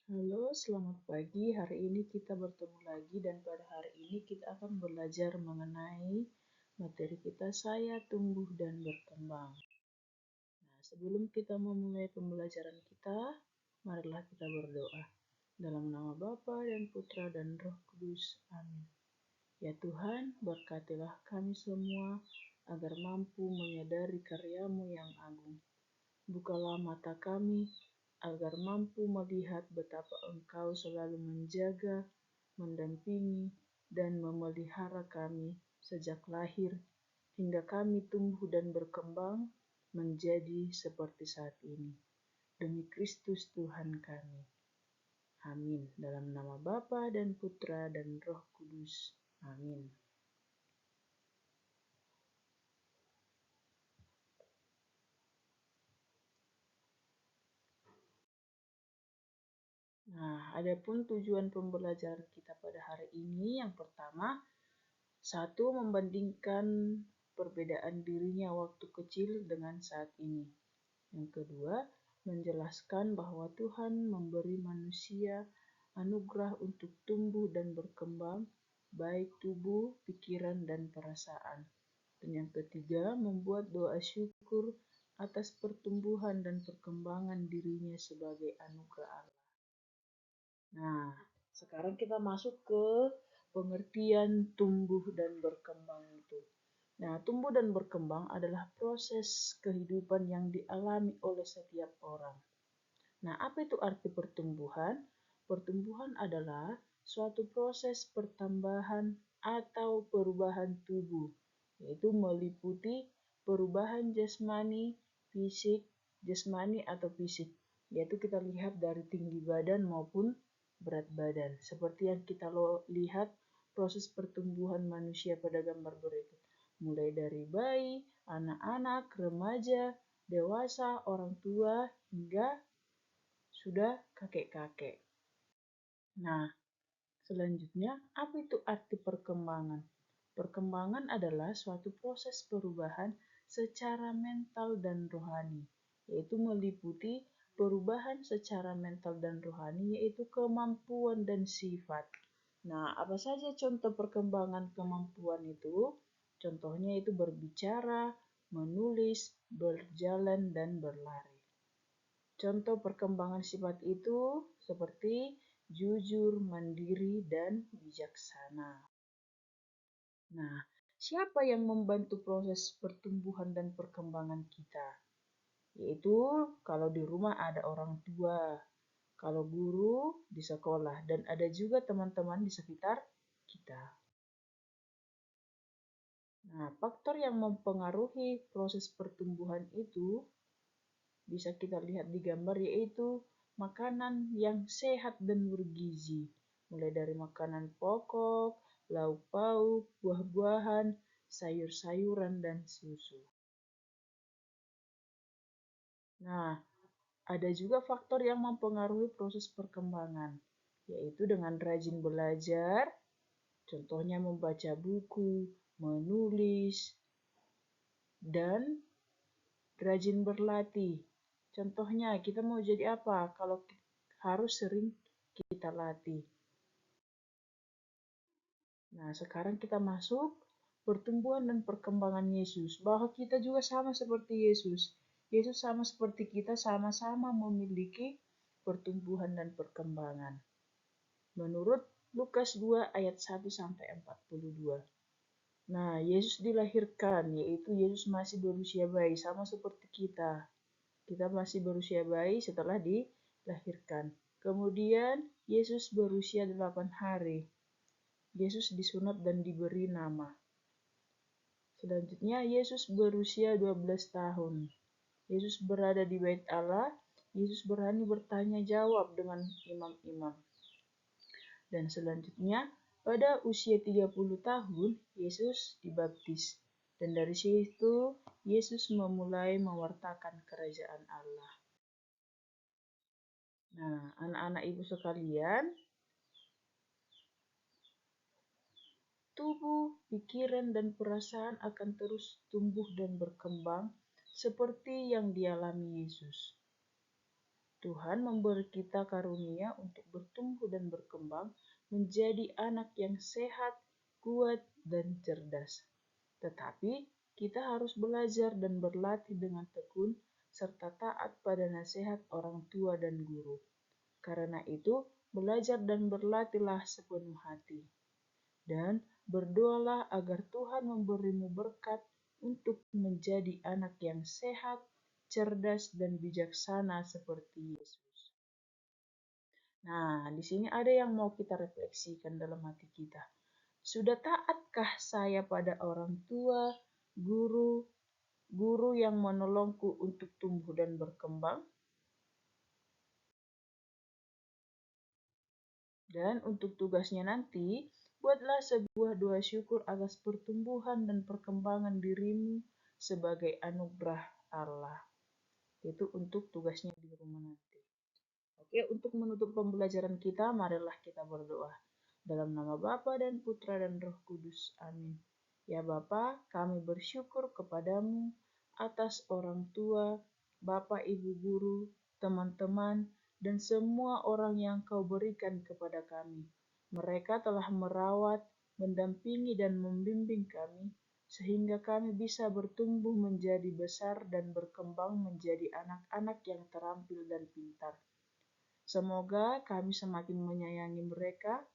Halo, selamat pagi. Hari ini kita bertemu lagi dan pada hari ini kita akan belajar mengenai materi kita saya tumbuh dan berkembang. Nah, sebelum kita memulai pembelajaran kita, marilah kita berdoa. Dalam nama Bapa dan Putra dan Roh Kudus. Amin. Ya Tuhan, berkatilah kami semua agar mampu menyadari karya-Mu yang agung. Bukalah mata kami agar mampu melihat betapa Engkau selalu menjaga, mendampingi, dan memelihara kami sejak lahir hingga kami tumbuh dan berkembang menjadi seperti saat ini. Demi Kristus Tuhan kami. Amin. Dalam nama Bapa dan Putra dan Roh Kudus. Amin. Nah, adapun tujuan pembelajaran kita pada hari ini yang pertama, satu, membandingkan perbedaan dirinya waktu kecil dengan saat ini. Yang kedua, menjelaskan bahwa Tuhan memberi manusia anugerah untuk tumbuh dan berkembang, baik tubuh, pikiran, dan perasaan. Dan yang ketiga, membuat doa syukur atas pertumbuhan dan perkembangan dirinya sebagai anugerah Allah. Nah, sekarang kita masuk ke pengertian tumbuh dan berkembang itu. Nah, tumbuh dan berkembang adalah proses kehidupan yang dialami oleh setiap orang. Nah, apa itu arti pertumbuhan? Pertumbuhan adalah suatu proses pertambahan atau perubahan tubuh, yaitu meliputi perubahan jasmani atau fisik, yaitu kita lihat dari tinggi badan maupun berat badan. Seperti yang kita lihat proses pertumbuhan manusia pada gambar berikut. Mulai dari bayi, anak-anak, remaja, dewasa, orang tua, hingga sudah kakek-kakek. Nah, selanjutnya, apa itu arti perkembangan? Perkembangan adalah suatu proses perubahan secara mental dan rohani, yaitu meliputi perubahan secara mental dan rohani, yaitu kemampuan dan sifat. Nah, apa saja contoh perkembangan kemampuan itu? Contohnya itu berbicara, menulis, berjalan, dan berlari. Contoh perkembangan sifat itu seperti jujur, mandiri, dan bijaksana. Nah, siapa yang membantu proses pertumbuhan dan perkembangan kita? Yaitu kalau di rumah ada orang tua, kalau guru di sekolah, dan ada juga teman-teman di sekitar kita. Nah, faktor yang mempengaruhi proses pertumbuhan itu bisa kita lihat di gambar, yaitu makanan yang sehat dan bergizi, mulai dari makanan pokok, lauk pauk, buah-buahan, sayur-sayuran, dan susu. Nah, ada juga faktor yang mempengaruhi proses perkembangan, yaitu dengan rajin belajar, contohnya membaca buku, menulis, dan rajin berlatih. Contohnya, kita mau jadi apa kalau harus sering kita latih. Nah, sekarang kita masuk pertumbuhan dan perkembangan Yesus. Bahwa kita juga sama seperti Yesus. Yesus sama seperti kita, sama-sama memiliki pertumbuhan dan perkembangan. Menurut Lukas 2 ayat 1 sampai 42. Nah, Yesus dilahirkan, yaitu Yesus masih berusia bayi, sama seperti kita. Kita masih berusia bayi setelah dilahirkan. Kemudian Yesus berusia 8 hari. Yesus disunat dan diberi nama. Selanjutnya Yesus berusia 12 tahun. Yesus berada di bait Allah. Yesus berani bertanya jawab dengan imam-imam. Dan selanjutnya pada usia 30 tahun Yesus dibaptis. Dan dari situ Yesus memulai mewartakan kerajaan Allah. Nah, anak-anak ibu sekalian, tubuh, pikiran, dan perasaan akan terus tumbuh dan berkembang seperti yang dialami Yesus. Tuhan memberi kita karunia untuk bertumbuh dan berkembang menjadi anak yang sehat, kuat, dan cerdas. Tetapi kita harus belajar dan berlatih dengan tekun serta taat pada nasihat orang tua dan guru. Karena itu, belajar dan berlatihlah sepenuh hati. Dan berdoalah agar Tuhan memberimu berkat untuk menjadi anak yang sehat, cerdas, dan bijaksana seperti Yesus. Nah, di sini ada yang mau kita refleksikan dalam hati kita. Sudah taatkah saya pada orang tua, guru yang menolongku untuk tumbuh dan berkembang? Dan untuk tugasnya nanti, buatlah sebuah doa syukur atas pertumbuhan dan perkembangan dirimu sebagai anugerah Allah. Itu untuk tugasnya di rumah nanti. Oke, untuk menutup pembelajaran kita, marilah kita berdoa. Dalam nama Bapa dan Putra dan Roh Kudus. Amin. Ya Bapa, kami bersyukur kepadamu atas orang tua, Bapak Ibu guru, teman-teman, dan semua orang yang kau berikan kepada kami. Mereka telah merawat, mendampingi, dan membimbing kami, sehingga kami bisa bertumbuh menjadi besar dan berkembang menjadi anak-anak yang terampil dan pintar. Semoga kami semakin menyayangi mereka.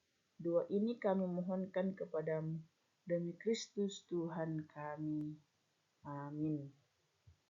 Doa ini kami mohonkan kepadamu. Demi Kristus Tuhan kami. Amin.